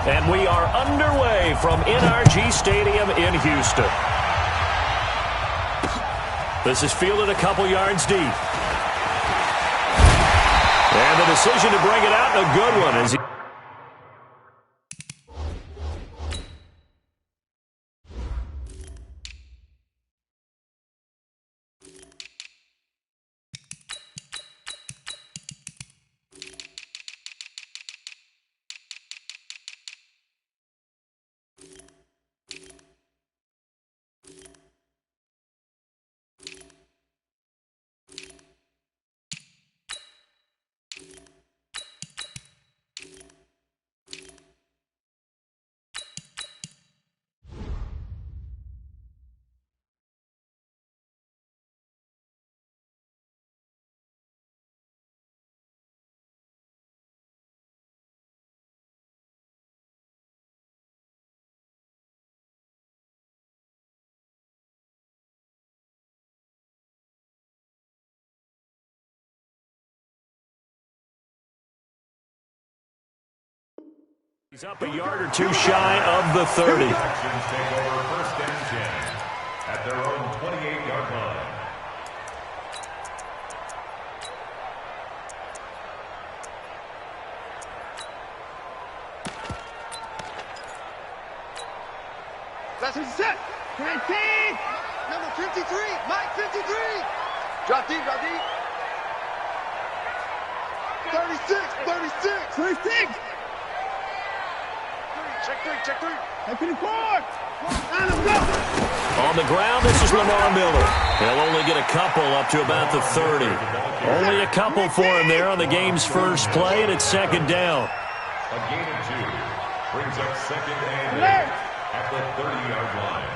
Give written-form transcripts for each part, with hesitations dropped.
And we are underway from NRG Stadium in Houston. This is fielded a couple yards deep. And the decision to bring it out, a good one. As he he's up a yard or two shy of the 30. Take over first and 10 at their own 28-yard line. That's set. 19. Number 53. Mike 53. Drop deep, drop deep. 36, 36. 36. Check three. Check 54. On the ground, this is Lamar Miller. He'll only get a couple up to about the 30. Only a couple for him there on the game's first play, and it's second down. A gain of 2 brings up second and 8 at the 30-yard line.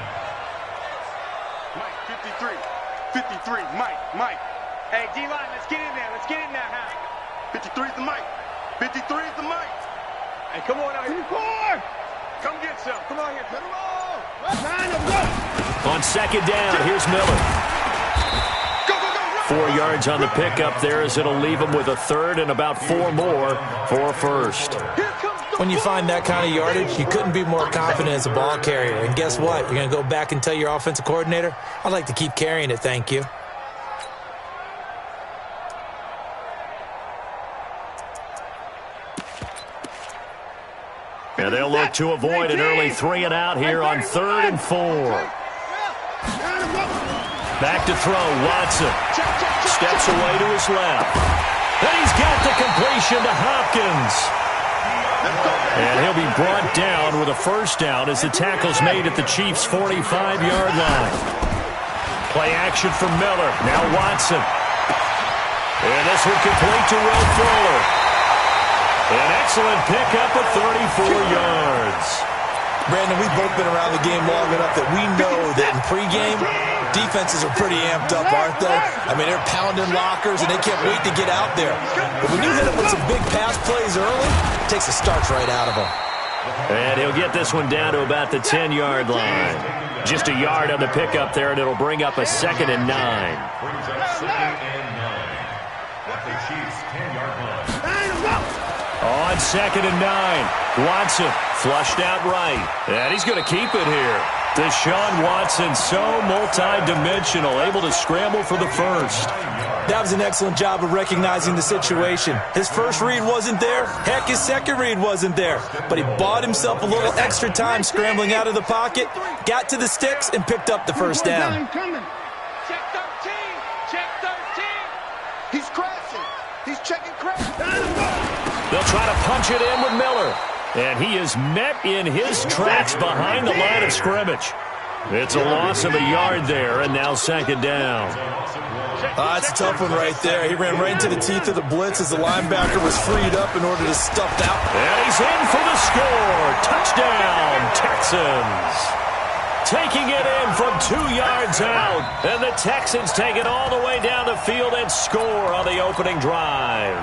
Mike 53. Mike. Hey, D-line, let's get in there. Let's get in there, huh? 53 is the Mike. 53 is the Mike. Hey, come on out here. 54. Come get some. Come on here. Put them all. On second down, here's Miller. Go. 4 yards on the pickup there as it'll leave him with a third and about 4 more for a first. When you find that kind of yardage, you couldn't be more confident as a ball carrier. And guess what? You're going to go back and tell your offensive coordinator, I'd like to keep carrying it, thank you. Yeah, they'll look to avoid an early 3 and out here on 3rd and 4. Back to throw, Watson. Steps away to his left. And he's got the completion to Hopkins. And he'll be brought down with a first down as the tackle's made at the Chiefs' 45-yard line. Play action for Miller. Now Watson. And this one complete to Will Fuller. An excellent pickup of 34 yards. Brandon, we've both been around the game long enough that we know that in pregame, defenses are pretty amped up, aren't they? I mean, they're pounding lockers, and they can't wait to get out there. But when you hit them with some big pass plays early, it takes the starch right out of them. And he'll get this one down to about the 10-yard line. Just a yard on the pickup there, and it'll bring up a 2nd and 9. Brings up second and 9 at the Chiefs' 10-yard line. On 2nd and 9, Watson flushed out right. And he's going to keep it here. Deshaun Watson, so multi-dimensional, able to scramble for the first. That was an excellent job of recognizing the situation. His first read wasn't there. Heck, his second read wasn't there. But he bought himself a little extra time scrambling out of the pocket, got to the sticks, and picked up the first down. Check 13. Check 13. He's crashing. He's checking crash. They'll try to punch it in with Miller. And he is met in his tracks behind the line of scrimmage. It's a loss of a yard there, and now second down. That's a tough one right there. He ran right into the teeth of the blitz as the linebacker was freed up in order to stuff out. And he's in for the score. Touchdown, Texans. Taking it in from 2 yards out. And the Texans take it all the way down the field and score on the opening drive.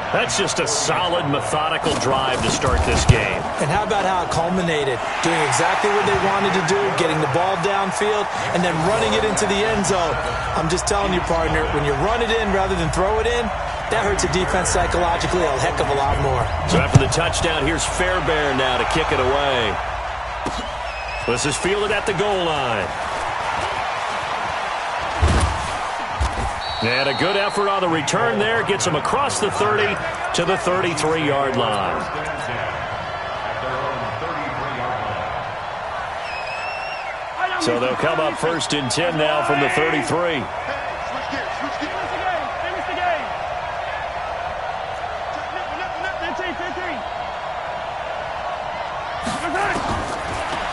That's just a solid, methodical drive to start this game. And how about how it culminated? Doing exactly what they wanted to do, getting the ball downfield, and then running it into the end zone. I'm just telling you, partner, when you run it in rather than throw it in, That hurts a defense psychologically a heck of a lot more. So after the touchdown, here's Fairbairn now to kick it away. This is fielded at the goal line. And a good effort on the return there. Gets him across the 30 to the 33-yard line. So they'll come up 1st and 10 now from the 33.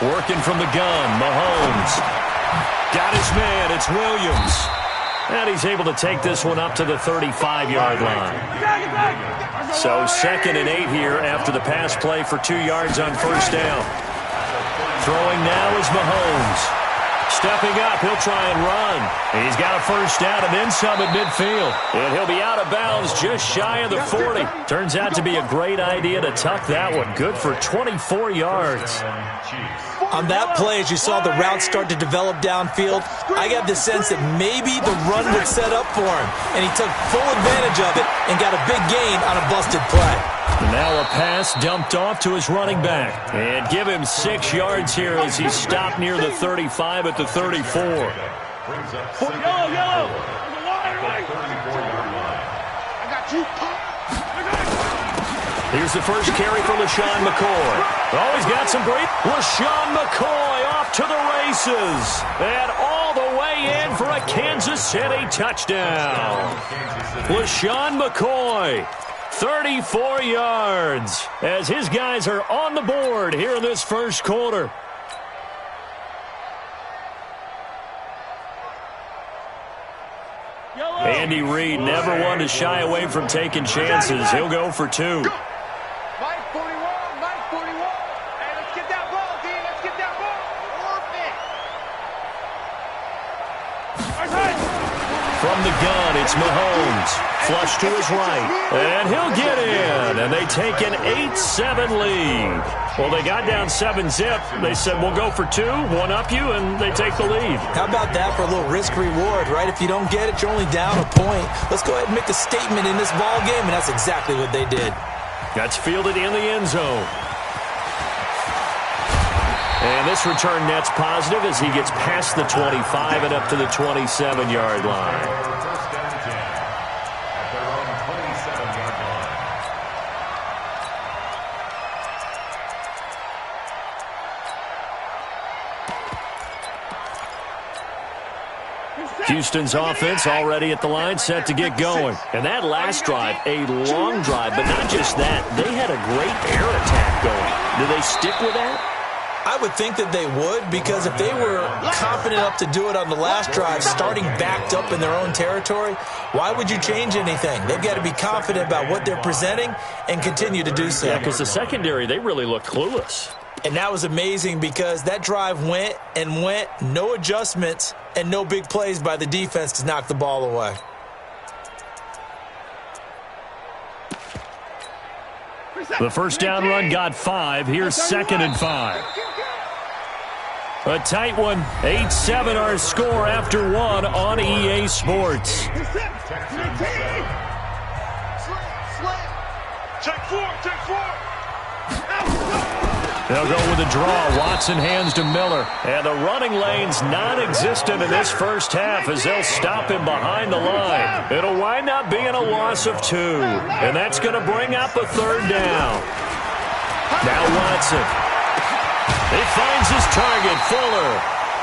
Working from the gun, Mahomes. Got his man, it's Williams. And he's able to take this one up to the 35-yard line. So 2nd and 8 here after the pass play for 2 yards on 1st down. Throwing now is Mahomes. Stepping up, he'll try and run. He's got a 1st down and then some at midfield. And he'll be out of bounds just shy of the 40. Turns out to be a great idea to tuck that one. Good for 24 yards. On that play, as you saw the route start to develop downfield, I got the sense that maybe the run would set up for him. And he took full advantage of it and got a big gain on a busted play. Now a pass dumped off to his running back. And give him 6 yards here as he's stopped near the 35 at the 34. Yellow. I got you. Here's the first carry for LaShawn McCoy. Oh, he's got some great. LaShawn McCoy off to the races. And all the way in for a Kansas City touchdown. LaShawn McCoy, 34 yards, as his guys are on the board here in this first quarter. Andy Reid never one to shy away from taking chances. He'll go for 2. Mike 41, Mike 41. Hey, let's get that ball, D. Let's get that ball. From the gun, it's Mahomes. Flush to his right. And he'll get in. And they take an 8-7 lead. Well, they got down 7-zip. They said, we'll go for 2, one up you, and they take the lead. How about that for a little risk-reward, right? If you don't get it, you're only down a point. Let's go ahead and make a statement in this ball game, and that's exactly what they did. That's fielded in the end zone. And this return net's positive as he gets past the 25 and up to the 27-yard line. Houston's offense already at the line, set to get going. And that last drive, a long drive, but not just that. They had a great air attack going. Do they stick with that? I would think that they would, because if they were confident enough to do it on the last drive, starting backed up in their own territory, why would you change anything? They've got to be confident about what they're presenting and continue to do so. Yeah, because the secondary, they really looked clueless. And that was amazing because that drive went and went, no adjustments, and no big plays by the defense to knock the ball away. The first down run got 5. Here's 2nd and 5. A tight one. 8-7 our score after 1 on EA Sports. Check 4, check 4. They'll go with a draw. Watson hands to Miller. And the running lane's non-existent in this first half as they'll stop him behind the line. It'll wind up being a loss of 2. And that's going to bring up a 3rd down. Now Watson. He finds his target, Fuller.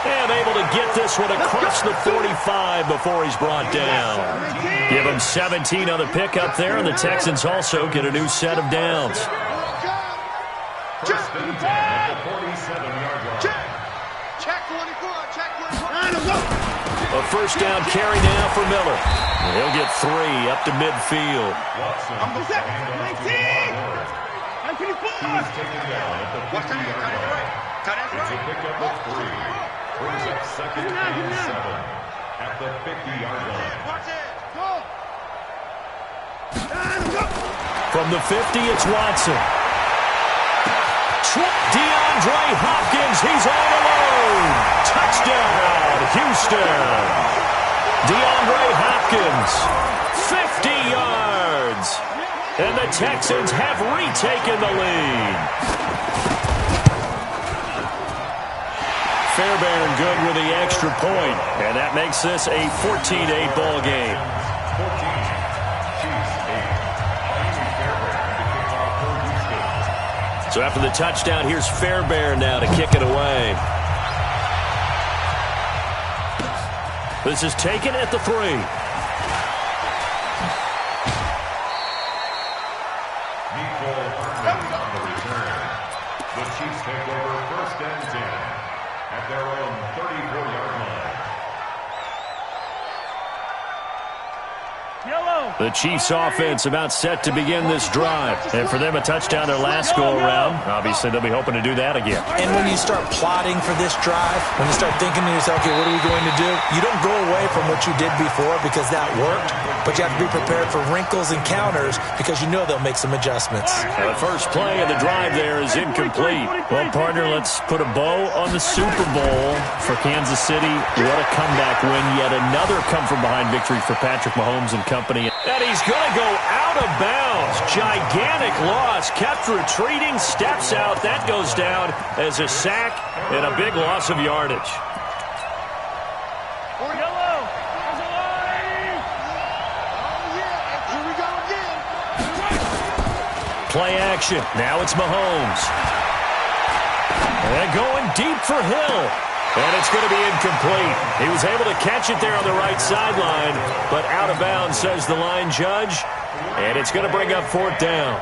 And able to get this one across the 45 before he's brought down. Give him 17 on the pickup there, and the Texans also get a new set of downs. Check 24, check 24. A first down carry now for Miller. And he'll get 3 up to midfield. Watch that. It's a pickup of 3. Brings up 2nd and 7 at the 50-yard line. Watch it. From the 50, it's Watson. DeAndre Hopkins, he's all alone. Touchdown, Houston. DeAndre Hopkins, 50 yards. And the Texans have retaken the lead. Fairbairn good with the extra point, and that makes this a 14-8 ball game. 14, So after the touchdown, here's Fairbairn now to kick it away. This is taken at the 3. The Chiefs take over 1st and 10 at their own 34-yard line. The Chiefs offense about set to begin this drive. And for them, a touchdown their last go-around. Obviously, they'll be hoping to do that again. And when you start plotting for this drive, when you start thinking to yourself, okay, what are we going to do? You don't go away from what you did before because that worked, but you have to be prepared for wrinkles and counters because you know they'll make some adjustments. Now, the first play of the drive there is incomplete. Well, partner, let's put a bow on the Super Bowl for Kansas City. What a comeback win. Yet another come-from-behind victory for Patrick Mahomes and company. And he's going to go out of bounds. Gigantic loss. Kept retreating. Steps out. That goes down as a sack and a big loss of yardage. Play action. Now it's Mahomes. And going deep for Hill. And it's going to be incomplete. He was able to catch it there on the right sideline, but out of bounds, says the line judge. And it's going to bring up 4th down.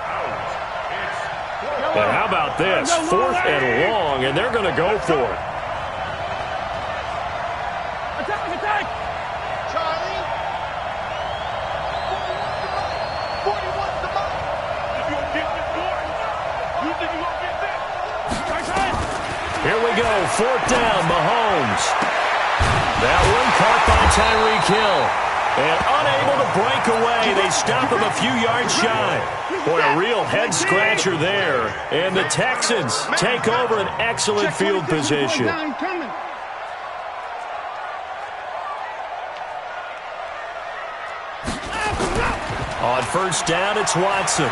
And how about this? 4th and long, and they're going to go for it. Attack! Charlie! 41's the mark! If you don't get this board, you think you're going to get this? Here we go, 4th down, Mahomes. That one caught by Tyreek Hill. And unable to break away, they stop him a few yards shy. Boy, a real head-scratcher there. And the Texans take over an excellent field position. On 1st down, it's Watson.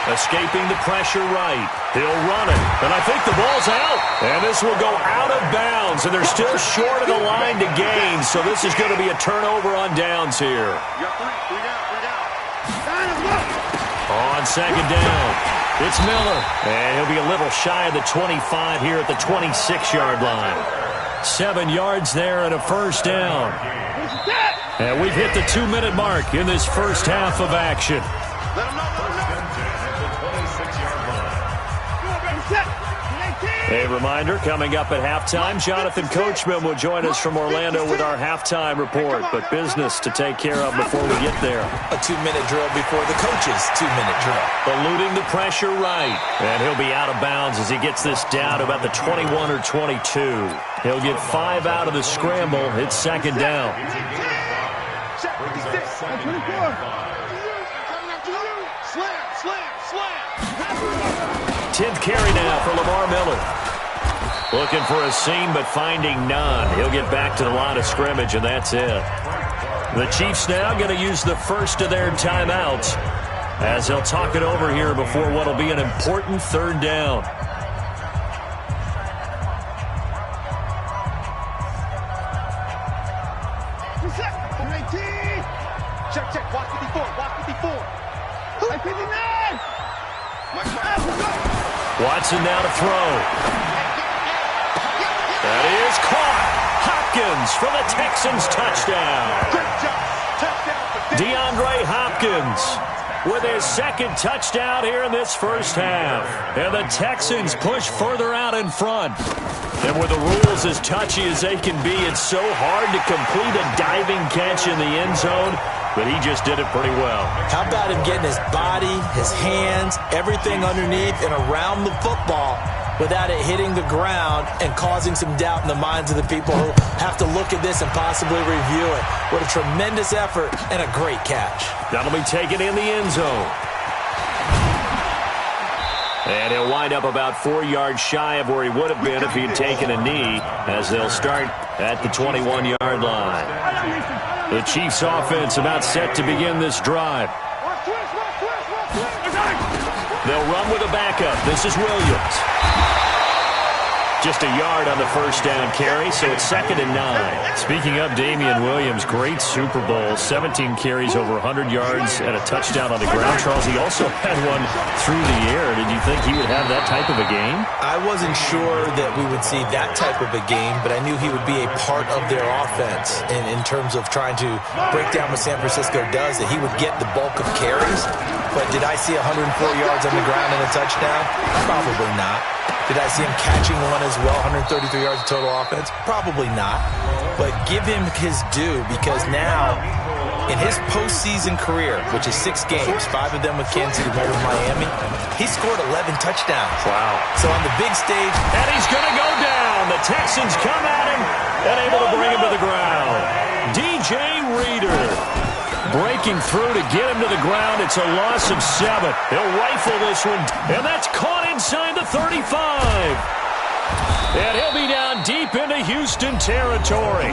Escaping the pressure right. He'll run it. And I think the ball's out. And this will go out of bounds. And they're still short of the line to gain. So this is going to be a turnover on downs here. On 2nd down, it's Miller. And he'll be a little shy of the 25 here at the 26-yard line. 7 yards there and a 1st down. And we've hit the 2-minute mark in this first half of action. A reminder, coming up at halftime, Jonathan Coachman will join us from Orlando with our halftime report. But business to take care of before we get there. A 2-minute drill before the coach's 2-minute drill. Eluding the pressure right. And he'll be out of bounds as he gets this down to about the 21 or 22. He'll get 5 out of the scramble. It's 2nd down. 10th carry now for Lamar Miller. Looking for a seam, but finding none. He'll get back to the line of scrimmage, and that's it. The Chiefs now going to use the first of their timeouts as they'll talk it over here before what will be an important 3rd down. Check. Watch 54. Watson now to throw. That is caught. Hopkins for the Texans touchdown. DeAndre Hopkins with his 2nd touchdown here in this first half. And the Texans push further out in front. And with the rules as touchy as they can be, it's so hard to complete a diving catch in the end zone. But he just did it pretty well. How about him getting his body, his hands, everything underneath and around the football without it hitting the ground and causing some doubt in the minds of the people who have to look at this and possibly review it. What a tremendous effort and a great catch. That'll be taken in the end zone. And he'll wind up about 4 yards shy of where he would have been if he'd taken a knee, as they'll start at the 21-yard line. The Chiefs offense about set to begin this drive. They'll run with a backup. This is Williams. Just a yard on the first down carry, so it's 2nd and 9. Speaking of Damian Williams, great Super Bowl. 17 carries, over 100 yards, and a touchdown on the ground. Charles, he also had one through the air. Did you think he would have that type of a game? I wasn't sure that we would see that type of a game, but I knew he would be a part of their offense in terms of trying to break down what San Francisco does, that he would get the bulk of carries. But did I see 104 yards on the ground and a touchdown? Probably not. Did I see him catching one as well, 133 yards of total offense? Probably not. But give him his due, because now, in his postseason career, which is 6 games, 5 of them with Kansas City, 1 with Miami, he scored 11 touchdowns. Wow. So on the big stage... And he's going to go down. The Texans come at him and able to bring him to the ground. DJ Reader breaking through to get him to the ground. It's a loss of 7. He'll rifle this one, and that's caught inside the 35. And he'll be down deep into Houston territory.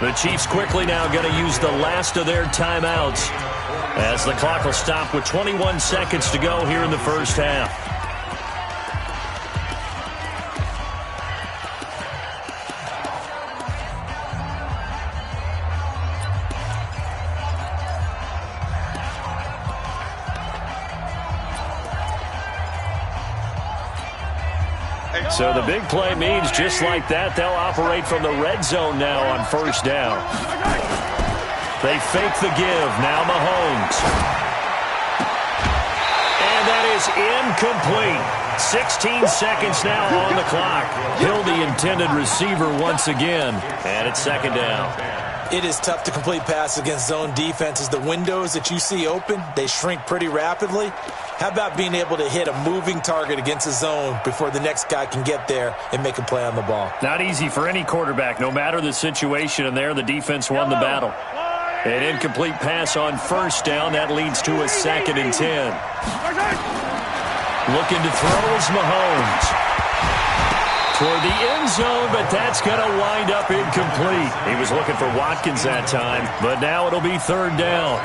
The Chiefs quickly now going to use the last of their timeouts, as the clock will stop with 21 seconds to go here in the first half. So the big play means just like that, they'll operate from the red zone now on first down. They fake the give. Now Mahomes. And that is incomplete. 16 seconds now on the clock. Hill, the intended receiver once again. And it's 2nd down. It is tough to complete passes against zone defenses. The windows that you see open, they shrink pretty rapidly. How about being able to hit a moving target against a zone before the next guy can get there and make a play on the ball? Not easy for any quarterback, no matter the situation, and there the defense won the battle. An incomplete pass on first down. That leads to a 2nd and 10. Looking to throw is Mahomes. Toward the end zone, but that's going to wind up incomplete. He was looking for Watkins that time, but now it'll be 3rd down.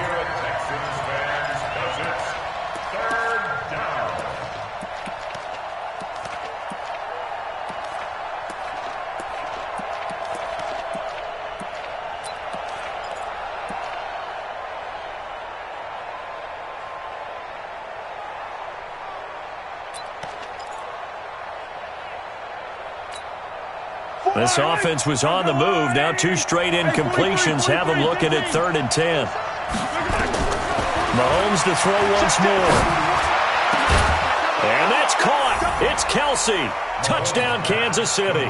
This offense was on the move. Now 2 straight incompletions have them looking at 3rd and 10. Mahomes to throw once more. And that's caught. It's Kelce. Touchdown, Kansas City.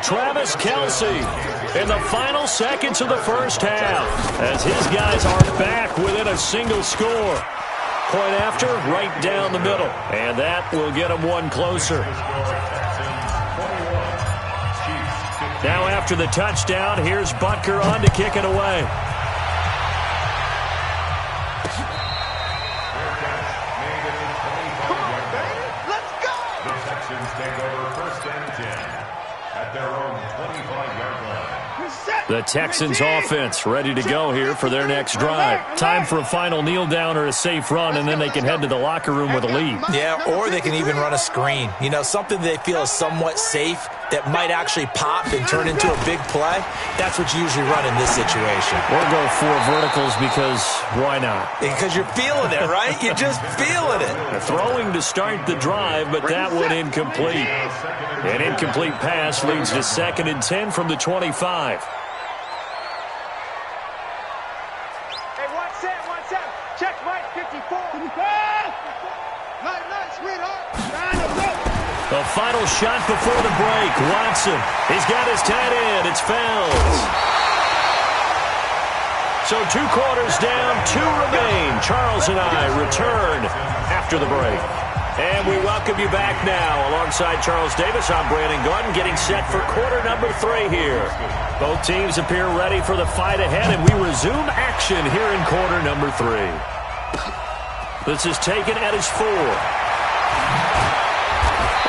Travis Kelce in the final seconds of the first half, as his guys are back within a single score. Point after, right down the middle. And that will get them one closer. Now after the touchdown, here's Butker on to kick it away. Let's go! The Texans take over 1st and 10 at their own 25-yard line. The Texans offense ready to go here for their next drive. Time for a final kneel down or a safe run, and then they can head to the locker room with a lead. Yeah, or they can even run a screen. You know, something they feel is somewhat safe that might actually pop and turn into a big play. That's what you usually run in this situation. Or go 4 verticals, because why not? Because you're feeling it, right? You're just feeling it. Throwing to start the drive, but that one incomplete. An incomplete pass leads to 2nd and 10 from the 25. Check right, 54. Night, sweetheart. The final shot before the break. Watson. He's got his tight end. It's Fells. So 2 quarters down, 2 remain. Charles and I return after the break. And we welcome you back now. Alongside Charles Davis, I'm Brandon Gordon, getting set for quarter number 3 here. Both teams appear ready for the fight ahead, and we resume action here in quarter number 3. This is taken at his 4.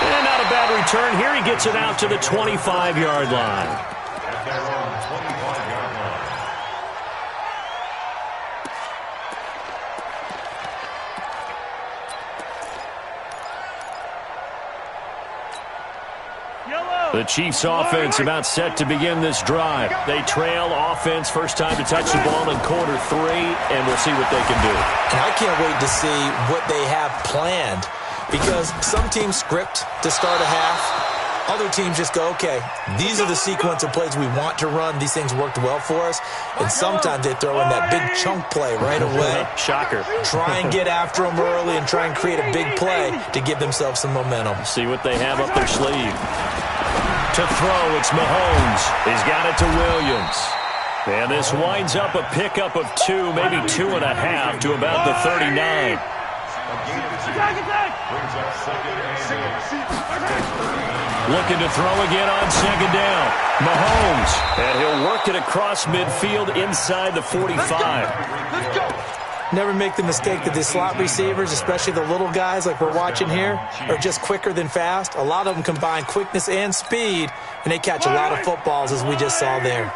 And not a bad return here. He gets it out to the 25-yard line. At their own 25-yard line. The Chiefs offense about set to begin this drive. They trail offense, first time to touch the ball in quarter 3, and we'll see what they can do. And I can't wait to see what they have planned, because some teams script to start a half. Other teams just go, okay, these are the sequence of plays we want to run. These things worked well for us. And sometimes they throw in that big chunk play right away. Shocker. Try and get after them early and try and create a big play to give themselves some momentum. See what they have up their sleeve. To throw, it's Mahomes. He's got it to Williams. And this winds up a pickup of 2, maybe 2.5 to about the 39. Looking to throw again on second down. Mahomes. And he'll work it across midfield inside the 45. Never make the mistake that the slot receivers, especially the little guys like we're watching here, are just quicker than fast. A lot of them combine quickness and speed, and they catch a lot of footballs, as we just saw there.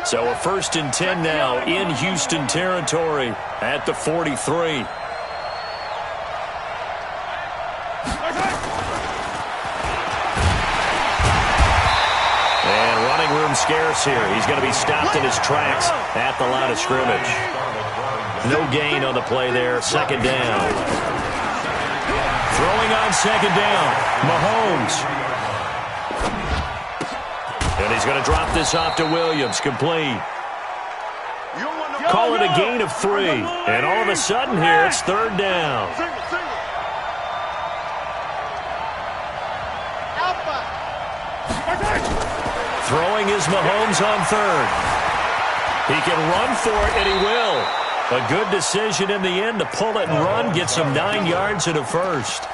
So a 1st and 10 now in Houston territory at the 43. And running room scarce here. He's going to be stopped in his tracks at the line of scrimmage. No gain on the play there. Second down. Throwing on second down. Mahomes. And he's going to drop this off to Williams. Complete. Call it a gain of 3. And all of a sudden here, it's third down. Throwing is Mahomes on third. He can run for it, and he will. A good decision in the end to pull it and run, get some 9 yards and a first.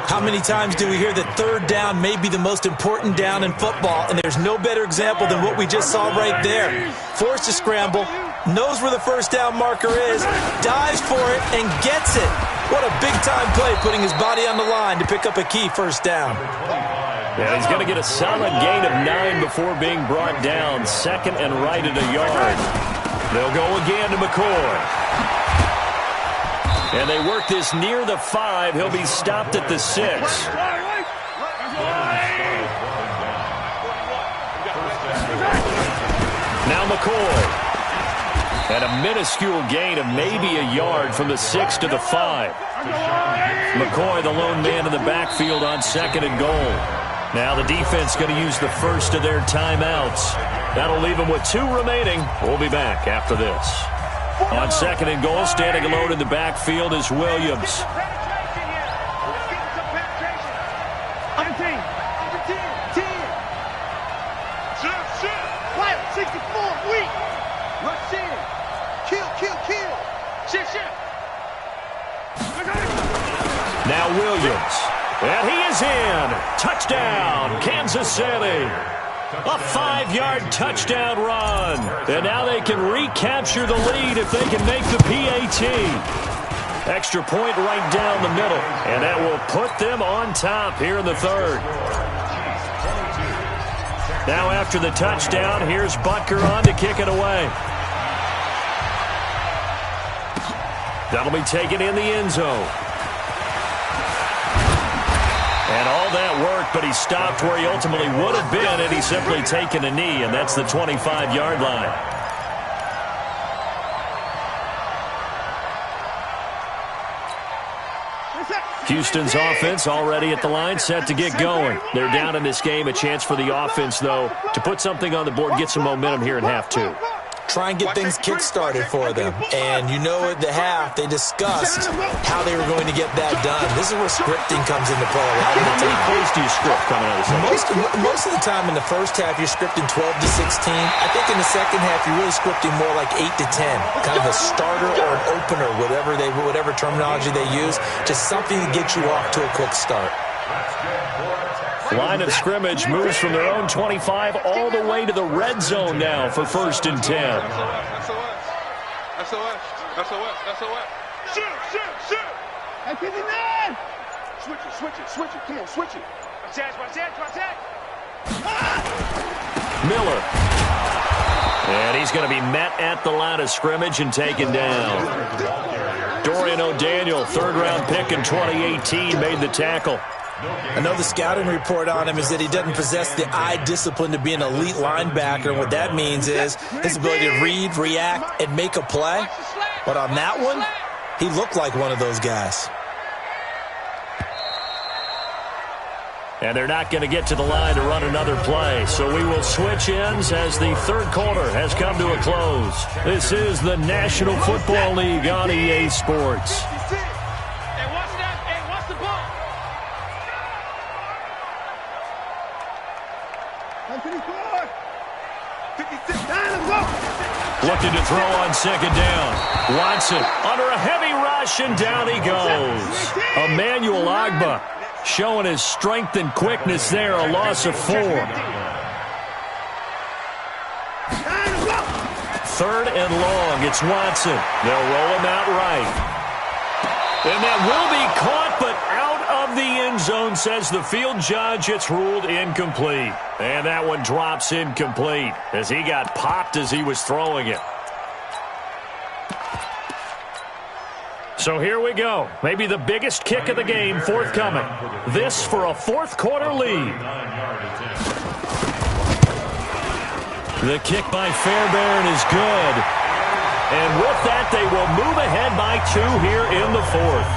How many times do we hear that third down may be the most important down in football, and there's no better example than what we just saw right there. Forced to scramble, knows where the first down marker is, dives for it, and gets it. What a big-time play, putting his body on the line to pick up a key first down. And he's going to get a solid gain of 9 before being brought down. Second and right at a yard. They'll go again to McCoy. And they work this near the 5. He'll be stopped at the 6. Now McCoy. And a minuscule gain of maybe a yard from the 6 to the 5. McCoy, the lone man in the backfield on second and goal. Now the defense going to use the first of their timeouts. That'll leave them with 2 remaining. We'll be back after this. On second and goal, standing alone in the backfield is Williams. Now Williams. And he is in. Touchdown, Kansas City. A 5-yard touchdown run. And now they can recapture the lead if they can make the PAT. Extra point right down the middle. And that will put them on top here in the third. Now after the touchdown, here's Butker on to kick it away. That'll be taken in the end zone. And all that work, but he stopped where he ultimately would have been, and he's simply taken a knee, and that's the 25-yard line. Houston's offense already at the line, set to get going. They're down in this game. A chance for the offense, though, to put something on the board, get some momentum here in half 2. Try and get things kick-started for them. And you know at the half, they discussed how they were going to get that done. This is where scripting comes into play a lot of the time. How many plays do you script coming out of this? Most of the time in the first half, you're scripting 12 to 16. I think in the second half, you're really scripting more like 8 to 10. Kind of a starter or an opener, whatever terminology they use. Just something to get you off to a quick start. Line of scrimmage moves from their own 25 all the way to the red zone now for 1st and 10. SOS. Shoot. Hey, 59. Switch it. Come on, switch it. Watch that. Miller. And he's going to be met at the line of scrimmage and taken down. Dorian O'Daniel, 3rd-round pick in 2018, made the tackle. I know the scouting report on him is that he doesn't possess the eye discipline to be an elite linebacker, and what that means is his ability to read, react, and make a play. But on that one, he looked like one of those guys. And they're not going to get to the line to run another play. So we will switch ends as the third quarter has come to a close. This is the National Football League on EA Sports. Looking to throw on second down. Watson under a heavy rush, and down he goes. Emmanuel Ogbah showing his strength and quickness there, a loss of 4. Third and long, it's Watson. They'll roll him out right. And that will be caught, but out of the end zone, says the field judge. It's ruled incomplete. And that one drops incomplete as he got popped as he was throwing it. So here we go. Maybe the biggest kick of the game forthcoming. This for a fourth quarter lead. The kick by Fairbairn is good. And with that, they will move ahead by 2 here in the fourth.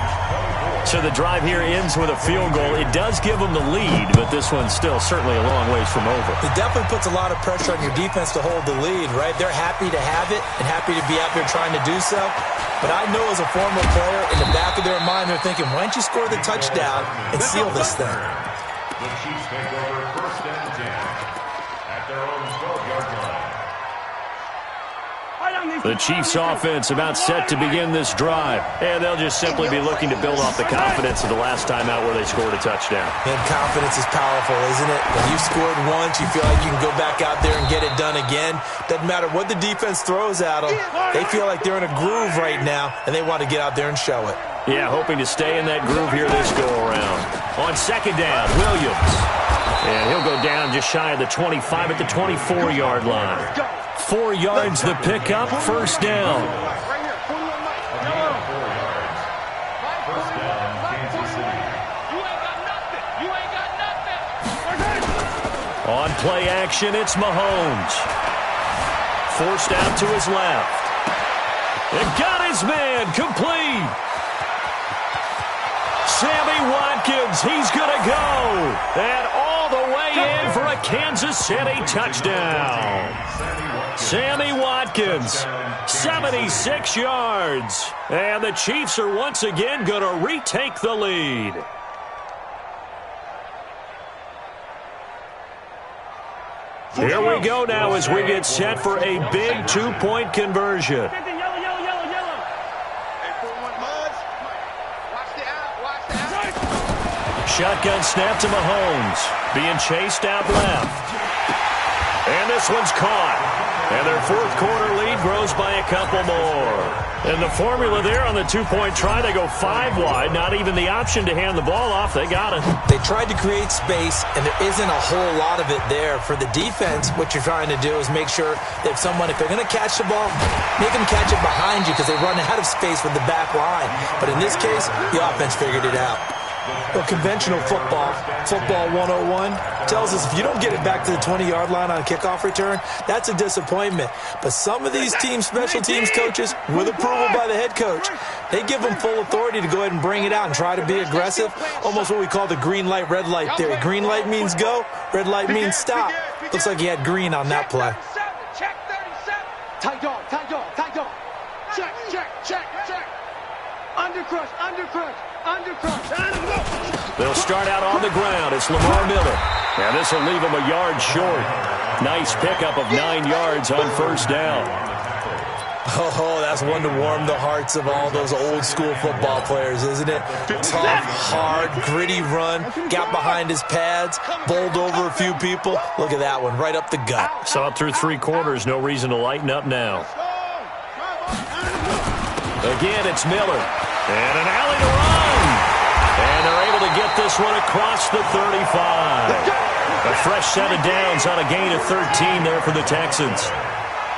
So the drive here ends with a field goal. It does give them the lead, but this one's still certainly a long ways from over. It definitely puts a lot of pressure on your defense to hold the lead, right? They're happy to have it and happy to be out there trying to do so. But I know as a former player, in the back of their mind, they're thinking, why don't you score the touchdown and seal this thing? The Chiefs take over first and 10 at their own 12-yard line. The Chiefs offense about set to begin this drive. And they'll just simply be looking to build off the confidence of the last time out where they scored a touchdown. And confidence is powerful, isn't it? When you scored once, you feel like you can go back out there and get it done again. Doesn't matter what the defense throws at them. They feel like they're in a groove right now, and they want to get out there and show it. Yeah, hoping to stay in that groove here this go-around. On second down, Williams. And he'll go down just shy of the 25 at the 24-yard line. 4 yards the pickup, first down. On play action, it's Mahomes. Forced out to his left. And got his man, complete. Sammy Watkins, he's going to go. And all the way in for a Kansas City touchdown. Sammy Watkins, 76 yards. And the Chiefs are once again going to retake the lead. Here we go now as we get set for a big 2-point conversion. Shotgun snap to Mahomes. Being chased out left. And this one's caught. And their fourth quarter lead grows by a couple more. And the formula there on the 2-point try, they go 5 wide. Not even the option to hand the ball off. They got it. They tried to create space, and there isn't a whole lot of it there. For the defense, what you're trying to do is make sure that if they're going to catch the ball, make them catch it behind you because they run out of space with the back line. But in this case, the offense figured it out. Well, conventional football 101, tells us if you don't get it back to the 20-yard line on a kickoff return, that's a disappointment. But some of these special teams coaches, with approval by the head coach, they give them full authority to go ahead and bring it out and try to be aggressive, almost what we call the green light, red light theory. Green light means go, red light means stop. Looks like he had green on that play. Check 37. Tight dog. Check. Undercrush. They'll start out on the ground. It's Lamar Miller. And this will leave him a yard short. Nice pickup of 9 yards on first down. Oh, that's one to warm the hearts of all those old school football players, isn't it? Tough, hard, gritty run. Got behind his pads, bowled over a few people. Look at that one, right up the gut. Saw it through 3 quarters. No reason to lighten up now. Again, it's Miller. And an alley to run. And they're able to get this one across the 35. A fresh set of downs on a gain of 13 there for the Texans.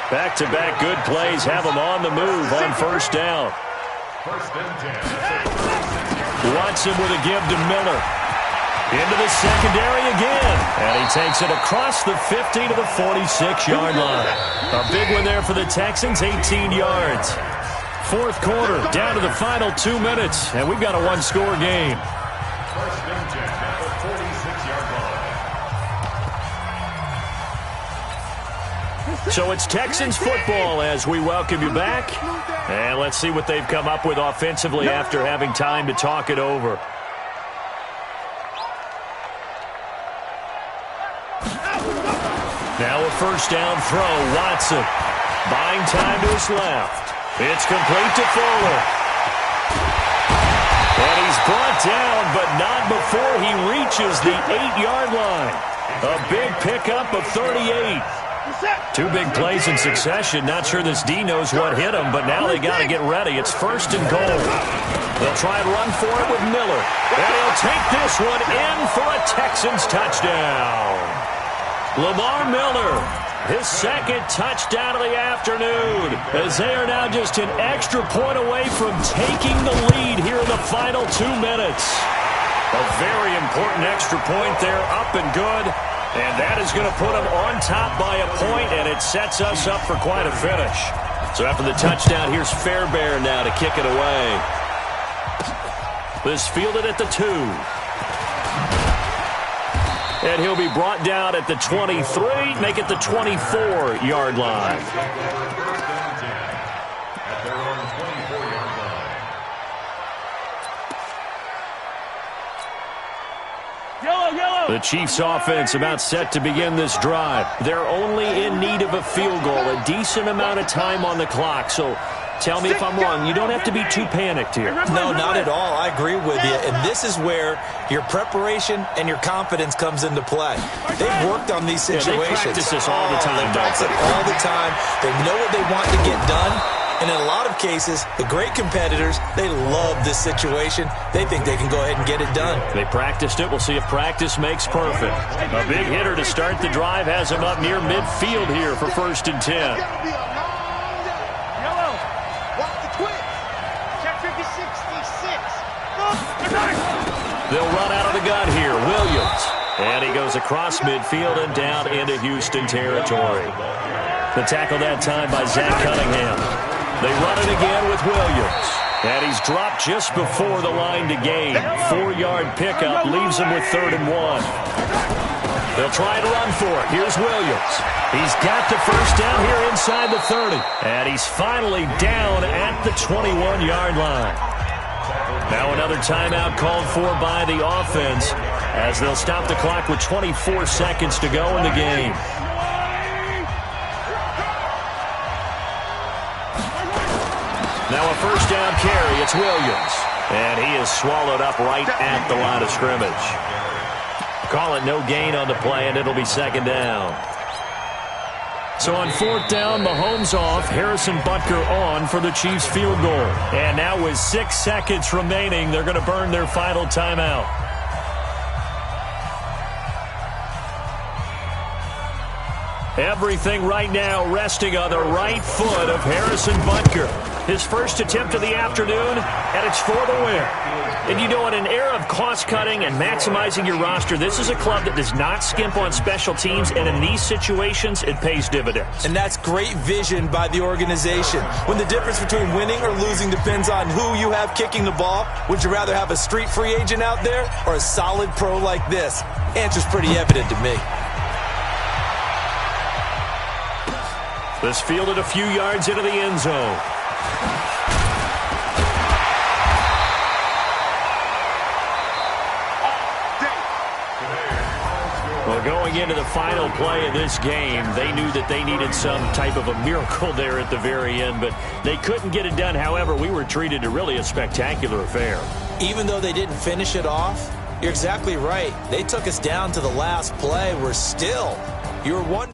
Back-to-back good plays have them on the move on first down. First and 10. Watson with a give to Miller. Into the secondary again. And he takes it across the 50 to the 46-yard line. A big one there for the Texans, 18 yards. Fourth quarter, down to the final 2 minutes, and we've got a one-score game. First and 10 at the 46-yard line. So it's Texans football as we welcome you back. And let's see what they've come up with offensively after having time to talk it over. Now a first down throw, Watson. Buying time to his left. It's complete to Fuller. And he's brought down, but not before he reaches the 8-yard line. A big pickup of 38. Two big plays in succession. Not sure this D knows what hit him, but now they got to get ready. It's first and goal. They'll try and run for it with Miller. And he'll take this one in for a Texans touchdown. Lamar Miller, his second touchdown of the afternoon, as they are now just an extra point away from taking the lead here in the final 2 minutes. A very important extra point there, up and good, and that is going to put them on top by a point, and it sets us up for quite a finish. So after the touchdown, here's Fairbairn now to kick it away. This fielded at the 2. And he'll be brought down at the 23, make it the 24-yard line. At their own 24-yard line. The Chiefs offense about set to begin this drive. They're only in need of a field goal, a decent amount of time on the clock. So tell me if I'm wrong. You don't have to be too panicked here. No, not at all. I agree with you. And this is where your preparation and your confidence comes into play. They've worked on these situations. Yeah, they practice this all the time. They practice it all the time. They know what they want to get done. And in a lot of cases, the great competitors, they love this situation. They think they can go ahead and get it done. They practiced it. We'll see if practice makes perfect. A big hitter to start the drive has him up near midfield here for first and 10. They'll run out of the gun here. Williams. And he goes across midfield and down into Houston territory. The tackle that time by Zach Cunningham. They run it again with Williams. And he's dropped just before the line to gain. 4-yard pickup leaves him with 3rd and 1. They'll try to run for it. Here's Williams. He's got the first down here inside the 30. And he's finally down at the 21-yard line. Now another timeout called for by the offense as they'll stop the clock with 24 seconds to go in the game. Now a first down carry. It's Williams. And he is swallowed up right at the line of scrimmage. Call it no gain on the play, and it'll be second down. So on 4th down, Mahomes off, Harrison Butker on for the Chiefs field goal. And now with 6 seconds remaining, they're going to burn their final timeout. Everything right now resting on the right foot of Harrison Butker. His first attempt of the afternoon, and it's for the win. And you know, in an era of cost-cutting and maximizing your roster, this is a club that does not skimp on special teams, and in these situations, it pays dividends. And that's great vision by the organization. When the difference between winning or losing depends on who you have kicking the ball, would you rather have a street free agent out there or a solid pro like this? Answer's pretty evident to me. This fielded a few yards into the end zone. Well, going into the final play of this game, they knew that they needed some type of a miracle there at the very end, but they couldn't get it done. However, we were treated to really a spectacular affair. Even though they didn't finish it off, you're exactly right. They took us down to the last play. We're still, you're one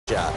shot.